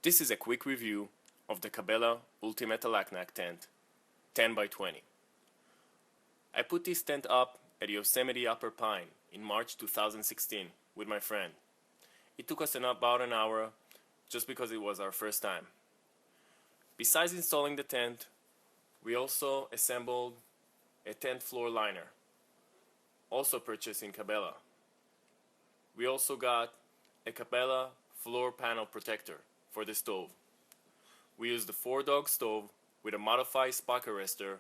This is a quick review of the Cabela Ultimate Alaknak tent, 10 by 20. I put this tent up at Yosemite Upper Pine in March 2016 with my friend. It took us about an hour just because it was our first time. Besides installing the tent, we also assembled a tent floor liner, also purchased in Cabela. We also got a Cabela floor panel protector for the stove. We used the 4-dog stove with a modified spark arrestor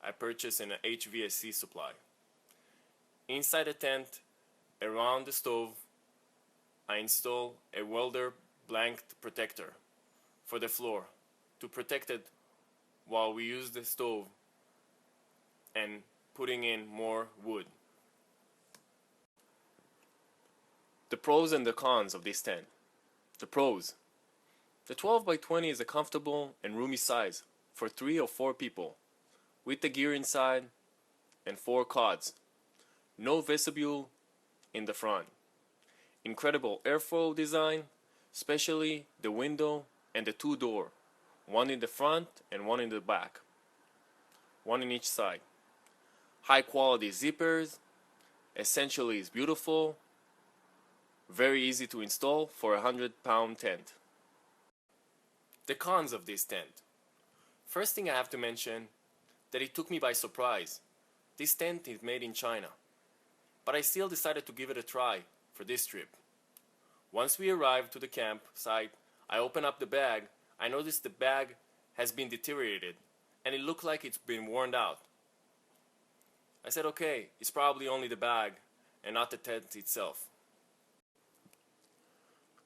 I purchased in an HVAC supply. Inside the tent, around the stove, I installed a welder blanket protector for the floor to protect it while we use the stove and putting in more wood. The pros and the cons of this tent. The pros. The 12 by 20 is a comfortable and roomy size for 3 or 4 people, with the gear inside and 4 cots. No vestibule in the front. Incredible airfoil design, especially the window and the 2-door, one in the front and one in the back, one in each side. High quality zippers, essentially is beautiful, very easy to install for a 100-pound tent. The cons of this tent. First thing I have to mention that it took me by surprise. This tent is made in China, but I still decided to give it a try for this trip. Once we arrived to the campsite, I opened up the bag. I noticed the bag has been deteriorated and it looked like it's been worn out. I said, okay, it's probably only the bag and not the tent itself.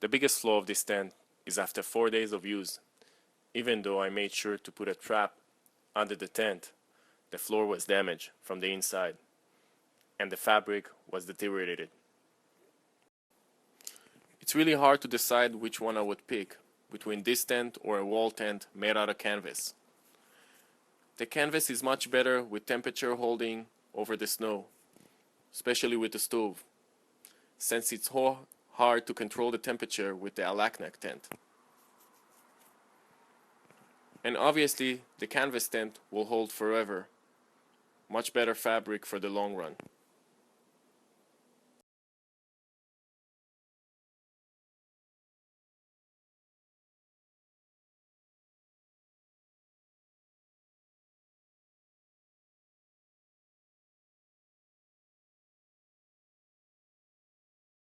The biggest flaw of this tent is after 4 days of use. Even though I made sure to put a trap under the tent, the floor was damaged from the inside and the fabric was deteriorated. It's really hard to decide which one I would pick between this tent or a wall tent made out of canvas. The canvas is much better with temperature holding over the snow, especially with the stove, since it's hard to control the temperature with the Alaknak tent. And obviously the canvas tent will hold forever. Much better fabric for the long run.